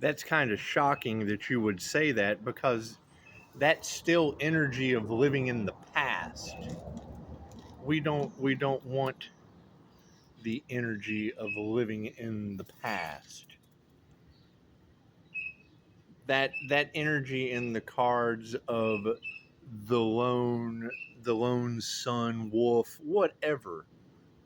That's kind of shocking that you would say that, because that's still energy of living in the past. We don't want the energy of living in the past. That energy in the cards of the lone sun wolf, whatever.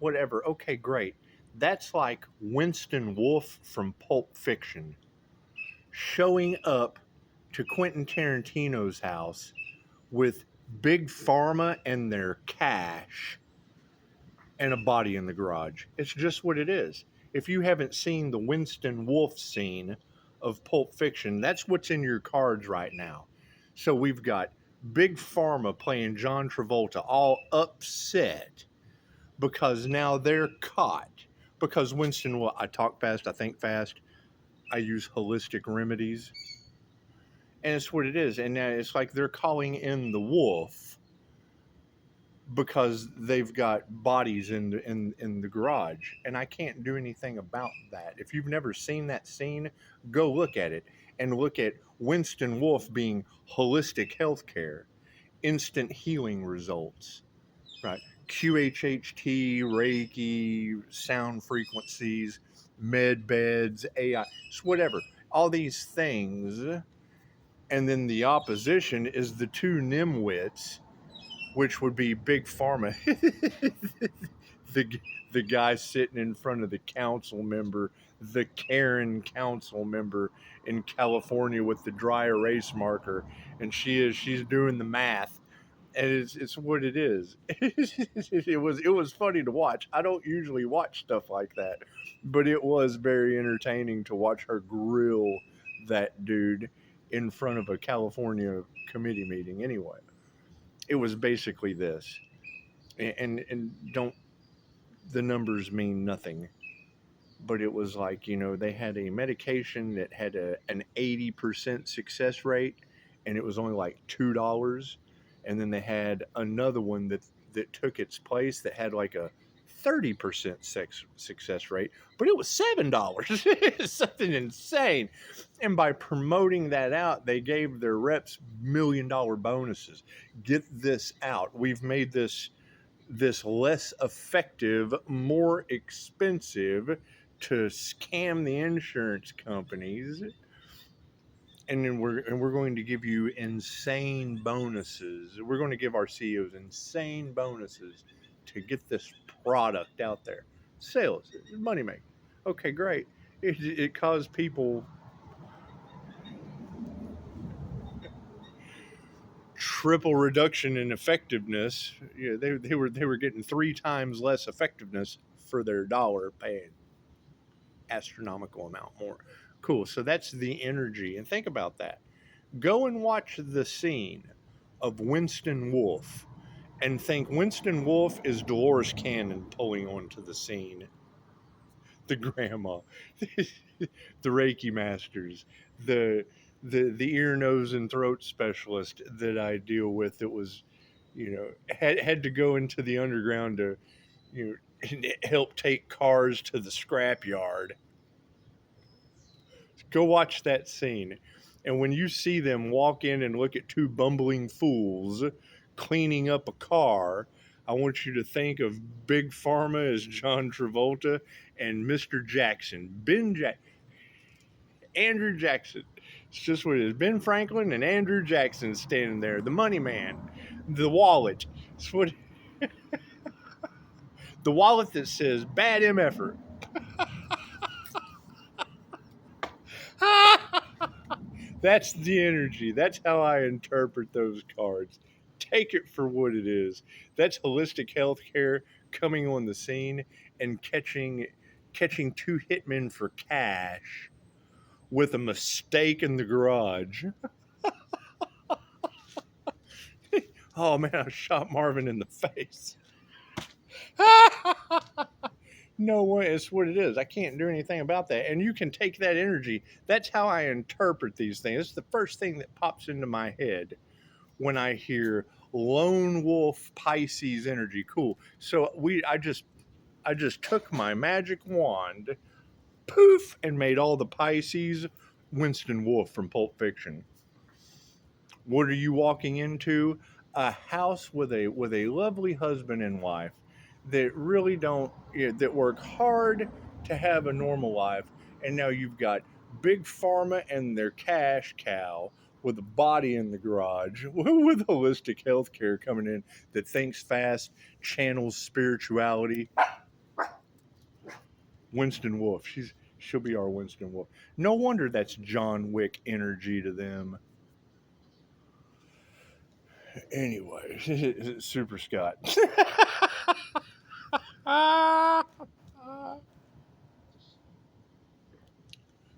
Okay, great. That's like Winston Wolfe from Pulp Fiction showing up to Quentin Tarantino's house with big pharma and their cash and a body in the garage. It's just what it is. If you haven't seen the Winston Wolfe scene of Pulp Fiction, that's what's in your cards right now. So we've got big pharma playing John Travolta, all upset because now they're caught. Because Winston, well, I talk fast, I think fast, I use holistic remedies, and it's what it is. And now it's like they're calling in the wolf because they've got bodies in the garage, and I can't do anything about that. If you've never seen that scene, go look at it, and look at Winston Wolfe being holistic healthcare, instant healing results, right? QHHT, Reiki, sound frequencies, med beds, AI, it's whatever. All these things, and then the opposition is the two nimwits, which would be Big Pharma. the the guy sitting in front of the council member, the Karen council member in California with the dry erase marker, and she's doing the math, and it's what it is. It was funny to watch. I don't usually watch stuff like that, but it was very entertaining to watch her grill that dude in front of a California committee meeting. Anyway, it was basically this, and don't, the numbers mean nothing, but it was like, they had a medication that had an 80% success rate, and it was only like $2, and then they had another one that took its place that had like a 30% success rate, but it was $7. It's something insane. And by promoting that out, they gave their reps $1 million bonuses. Get this out. We've made this less effective, more expensive to scam the insurance companies, and then we're going to give you insane bonuses. We're going to give our CEOs insane bonuses to get this product out there. Sales, money making. Okay, great. It caused people triple reduction in effectiveness. They were getting 3 times less effectiveness for their dollar, paying astronomical amount more. Cool. So that's the energy. And think about that. Go and watch the scene of Winston Wolfe and think Winston Wolfe is Dolores Cannon pulling onto the scene. The grandma, the Reiki masters, the ear, nose, and throat specialist that I deal with that was, had to go into the underground to, help take cars to the scrap yard. Go watch that scene. And when you see them walk in and look at two bumbling fools cleaning up a car, I want you to think of Big Pharma as John Travolta and Mr. Jackson, Andrew Jackson. It's just what it is. Ben Franklin and Andrew Jackson standing there. The money man, the wallet. It's what the wallet that says bad MFer. That's the energy. That's how I interpret those cards. Take it for what it is. That's holistic healthcare coming on the scene and catching two hitmen for cash with a mistake in the garage. Oh man, I shot Marvin in the face. No way, it's what it is. I can't do anything about that. And you can take that energy. That's how I interpret these things. It's the first thing that pops into my head when I hear lone wolf Pisces energy. Cool. So I just took my magic wand, poof, and made all the Pisces Winston Wolfe from Pulp Fiction. What are you walking into? A house with a lovely husband and wife that really don't, that work hard to have a normal life, and now you've got big pharma and their cash cow with a body in the garage with holistic healthcare coming in that thinks fast, channels spirituality. Winston Wolfe, she'll be our Winston Wolfe. No wonder that's John Wick energy to them. Anyway, Super Scott.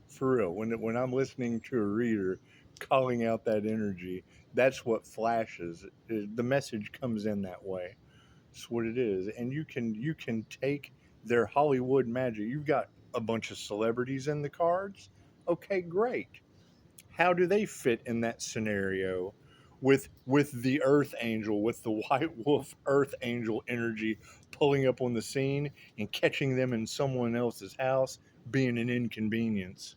For real, when I'm listening to a reader calling out that energy, that's what flashes. The message comes in that way. It's what it is, and you can take their Hollywood magic. You've got a bunch of celebrities in the cards. Okay, great. How do they fit in that scenario with the Earth Angel, with the White Wolf Earth Angel energy pulling up on the scene and catching them in someone else's house being an inconvenience?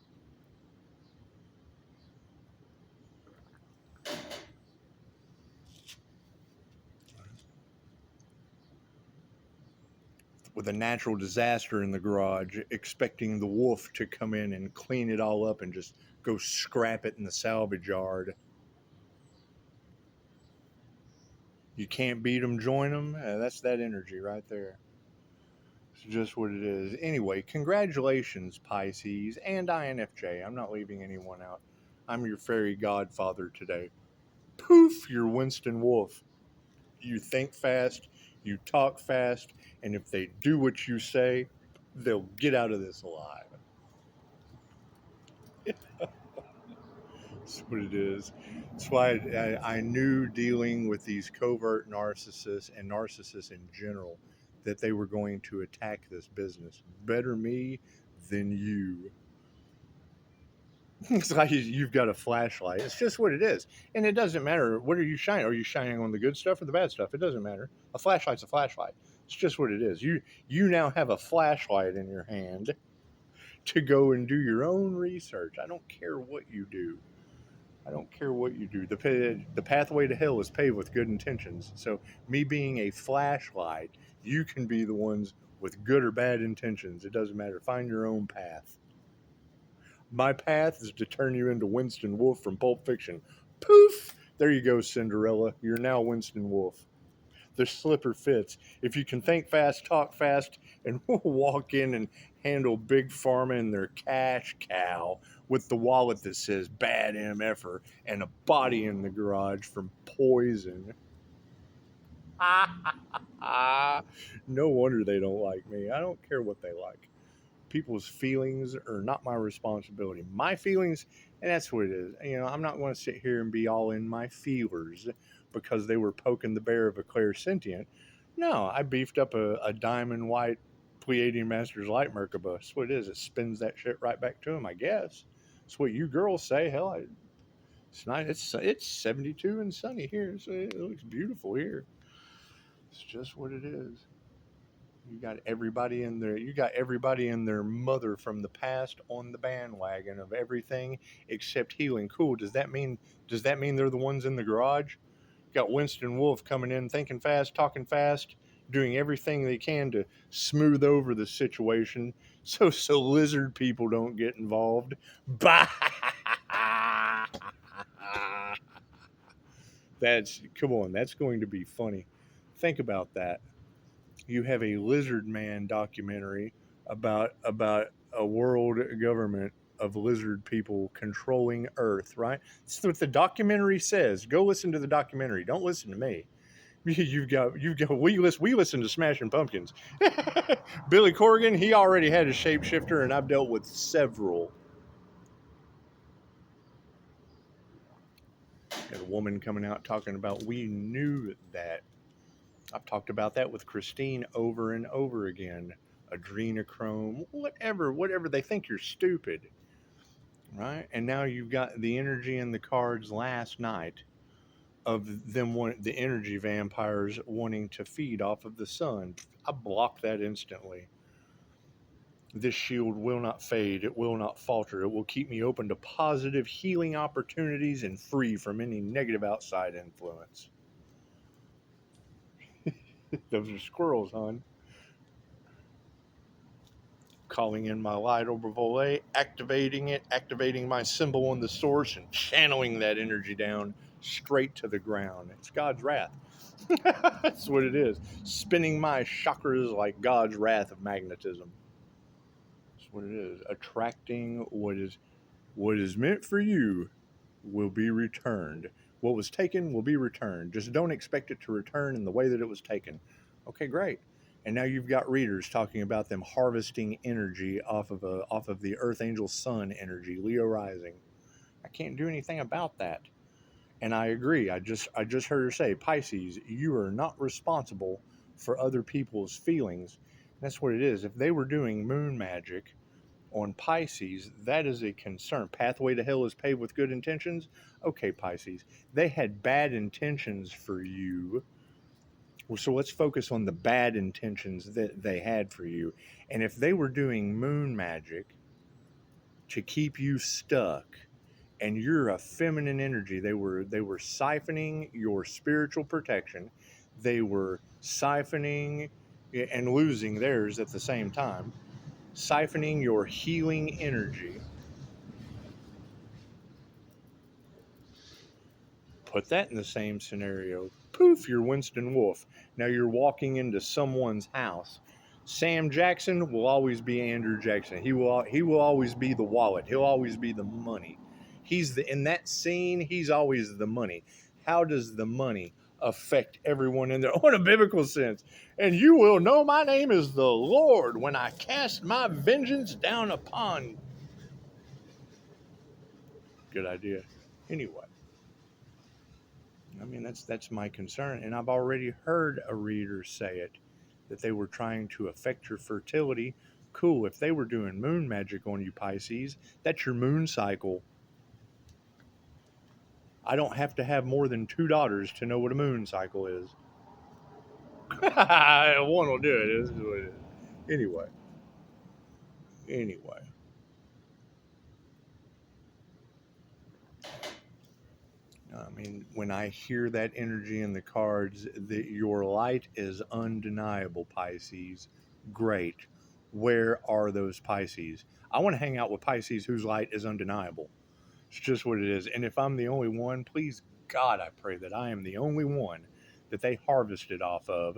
With a natural disaster in the garage, expecting the wolf to come in and clean it all up and just go scrap it in the salvage yard. You can't beat them, join them. That's that energy right there. It's just what it is. Anyway, congratulations, Pisces and INFJ. I'm not leaving anyone out. I'm your fairy godfather today. Poof, you're Winston Wolfe. You think fast, you talk fast, and if they do what you say, they'll get out of this alive. That's what it is. That's why I knew dealing with these covert narcissists and narcissists in general that they were going to attack this business. Better me than you. It's like you've got a flashlight. It's just what it is. And it doesn't matter. What are you shining? Are you shining on the good stuff or the bad stuff? It doesn't matter. A flashlight's a flashlight. It's just what it is. You now have a flashlight in your hand to go and do your own research. I don't care what you do. I don't care what you do. The pathway to hell is paved with good intentions. So, me being a flashlight, you can be the ones with good or bad intentions. It doesn't matter. Find your own path. My path is to turn you into Winston Wolfe from Pulp Fiction. Poof! There you go, Cinderella. You're now Winston Wolfe. The slipper fits. If you can think fast, talk fast, and walk in and handle Big Pharma and their cash cow with the wallet that says bad MFer and a body in the garage from poison. No wonder they don't like me. I don't care what they like. People's feelings are not my responsibility. My feelings, and that's what it is. I'm not going to sit here and be all in my feelers because they were poking the bear of a clairsentient. No, I beefed up a diamond white Pleiadian Masters light Merkaba. That's what it is. It spins that shit right back to him, I guess. That's what you girls say. Hell, it's not. It's 72 and sunny here, so it looks beautiful here. It's just what it is. You got everybody and their mother from the past on the bandwagon of everything except healing. Cool. Does that mean they're the ones in the garage? Got Winston Wolfe coming in, thinking fast, talking fast, doing everything they can to smooth over the situation so lizard people don't get involved. Bah! Come on, that's going to be funny. Think about that. You have a lizard man documentary about a world government of lizard people controlling Earth, right? That's what the documentary says. Go listen to the documentary. Don't listen to me. We listen to Smashing Pumpkins. Billy Corgan, he already had a shapeshifter, and I've dealt with several. Got a woman coming out talking about we knew that. I've talked about that with Christine over and over again. Adrenochrome, whatever. They think you're stupid, right? And now you've got the energy in the cards last night of the energy vampires wanting to feed off of the sun. I blocked that instantly. This shield will not fade. It will not falter. It will keep me open to positive healing opportunities and free from any negative outside influence. Those are squirrels, hon. Calling in my light over volet, activating it, activating my symbol on the source, and channeling that energy down straight to the ground. It's God's wrath. That's what it is. Spinning my chakras like God's wrath of magnetism. That's what it is. Attracting what is meant for you will be returned. What was taken will be returned. Just don't expect it to return in the way that it was taken. Okay, great. And now you've got readers talking about them harvesting energy off of the Earth Angel Sun energy, Leo rising. I can't do anything about that. And I agree. I just heard her say, Pisces, you are not responsible for other people's feelings. And that's what it is. If they were doing moon magic on Pisces, that is a concern. Pathway to hell is paved with good intentions. Okay, Pisces, they had bad intentions for you. So let's focus on the bad intentions that they had for you. And if they were doing moon magic to keep you stuck, and you're a feminine energy, they were siphoning your spiritual protection. They were siphoning and losing theirs at the same time, siphoning your healing energy. Put that in the same scenario. Poof, you're Winston Wolfe. Now you're walking into someone's house. Sam Jackson will always be Andrew Jackson. He will always be the wallet. He'll always be the money. In that scene, he's always the money. How does the money affect everyone in there on a biblical sense? And you will know my name is the Lord when I cast my vengeance down upon. Good idea. Anyway. I mean, that's my concern. And I've already heard a reader say it, that they were trying to affect your fertility. Cool. If they were doing moon magic on you, Pisces, that's your moon cycle. I don't have to have more than 2 daughters to know what a moon cycle is. One will do it. This is what it is. Anyway. I mean, when I hear that energy in the cards, that your light is undeniable, Pisces. Great. Where are those Pisces? I want to hang out with Pisces whose light is undeniable. It's just what it is. And if I'm the only one, please, God, I pray that I am the only one that they harvested off of.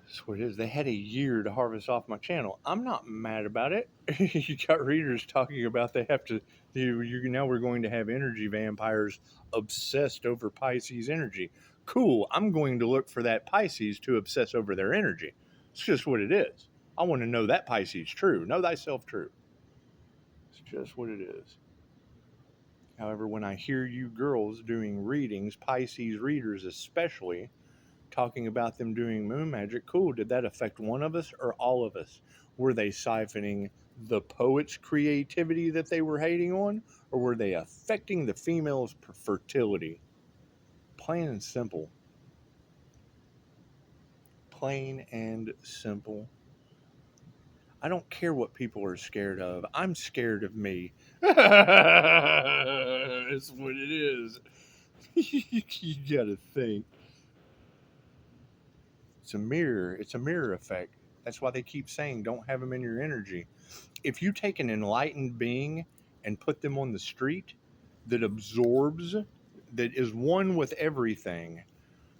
That's what it is. They had a year to harvest off my channel. I'm not mad about it. You got readers talking about they have to. Now we're going to have energy vampires obsessed over Pisces energy. Cool. I'm going to look for that Pisces to obsess over their energy. It's just what it is. I want to know that Pisces true. Know thyself true. It's just what it is. However, when I hear you girls doing readings, Pisces readers especially, talking about them doing moon magic, cool. Did that affect one of us or all of us? Were they siphoning the poet's creativity that they were hating on, or were they affecting the female's fertility? Plain and simple. Plain and simple. I don't care what people are scared of. I'm scared of me. It's what it is. You gotta think. It's a mirror. It's a mirror effect. That's why they keep saying don't have them in your energy. If you take an enlightened being and put them on the street that absorbs, that is one with everything,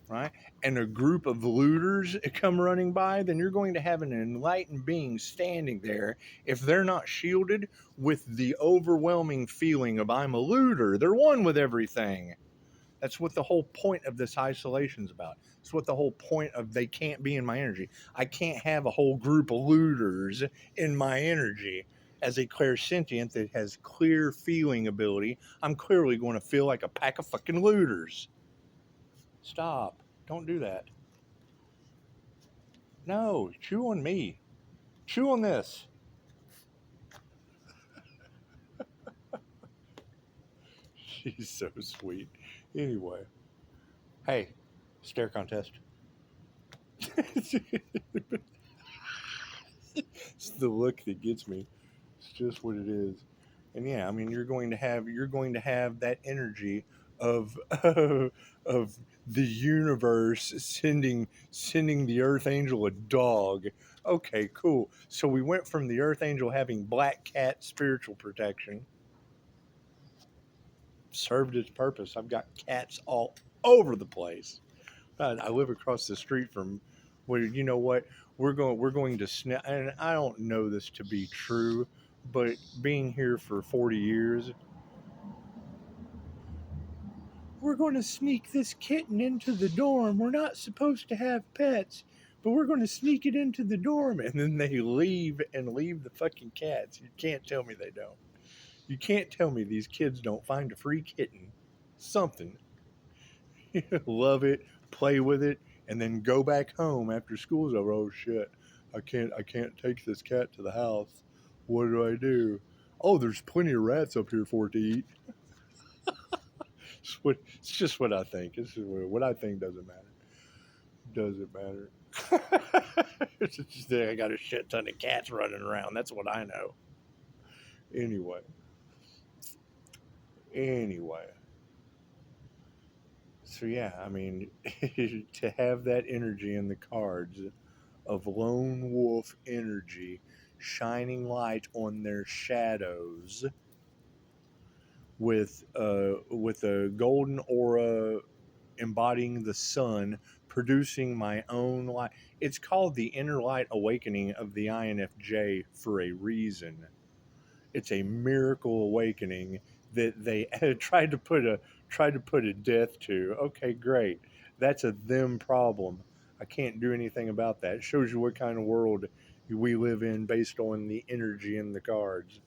right? And a group of looters come running by, then you're going to have an enlightened being standing there, if they're not shielded, with the overwhelming feeling of I'm a looter. They're one with everything. That's what the whole point of this isolation is about. It's what the whole point of they can't be in my energy. I can't have a whole group of looters in my energy. As a clairsentient that has clear feeling ability, I'm clearly going to feel like a pack of fucking looters. Stop. Don't do that. No, chew on me. Chew on this. She's so sweet. Anyway. Hey, stare contest. It's the look that gets me. It's just what it is. And yeah, I mean, you're going to have that energy of of the universe sending the Earth Angel a dog. Okay, cool. So we went from the Earth Angel having black cat spiritual protection, served its purpose. I've got cats all over the place. I live across the street from where, you know what, we're going to snap, and I don't know this to be true, but being here for 40 years, we're going to sneak this kitten into the dorm. We're not supposed to have pets, but we're going to sneak it into the dorm. And then they leave the fucking cats. You can't tell me they don't. You can't tell me these kids don't find a free kitten, something, love it, play with it, and then go back home after school's over. Oh shit, I can't take this cat to the house. What do I do? Oh, there's plenty of rats up here for it to eat. It's just what I think. It's just what I think doesn't matter. Doesn't matter. It's just I got a shit ton of cats running around. That's what I know. Anyway. Anyway. So yeah, I mean, to have that energy in the cards of lone wolf energy shining light on their shadows with a golden aura embodying the sun, producing my own light. It's called the inner light awakening of the INFJ for a reason. It's a miracle awakening that they tried to put a death to. Okay, great. That's a them problem. I can't do anything about that. It shows you what kind of world we live in based on the energy in the cards.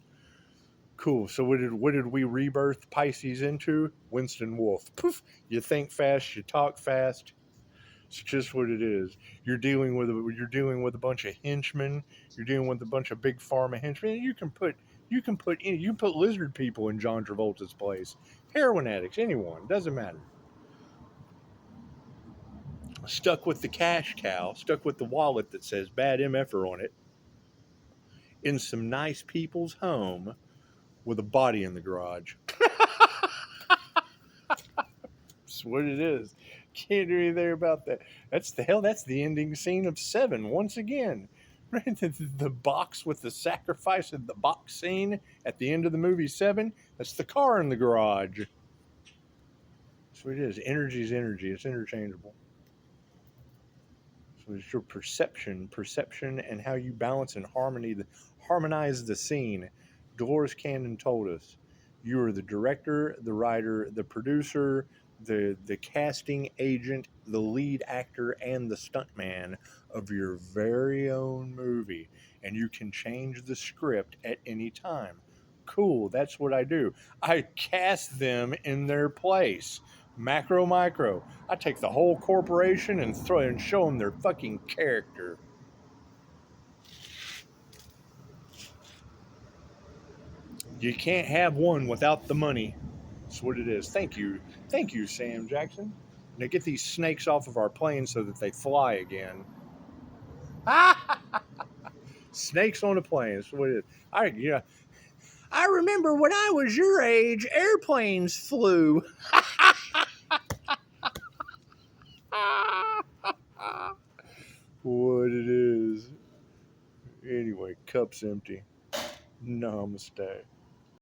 Cool. So what did we rebirth Pisces into? Winston Wolf. Poof. You think fast, you talk fast. It's just what it is. You're dealing with a bunch of henchmen. You're dealing with a bunch of big pharma henchmen. You can put lizard people in John Travolta's place. Heroin addicts, anyone, doesn't matter. Stuck with the cash cow, stuck with the wallet that says bad MFer on it, in some nice people's home with a body in the garage. That's what it is. Can't do anything about that. That's the ending scene of Seven once again. Right, the box with the sacrifice of the box scene at the end of the movie Seven. That's the car in the garage. That's what it is. Energy is energy. It's interchangeable. So it's your perception, and how you balance and harmonize the scene. Dolores Cannon told us, you are the director, the writer, the producer, the casting agent, the lead actor, and the stuntman of your very own movie, and you can change the script at any time. Cool, that's what I do. I cast them in their place. Macro, micro. I take the whole corporation and throw and show them their fucking character. You can't have one without the money. That's what it is. Thank you, Sam Jackson. Now get these snakes off of our plane so that they fly again. Snakes on a plane. That's what it is. I remember when I was your age, airplanes flew. What it is. Anyway, cup's empty. Namaste.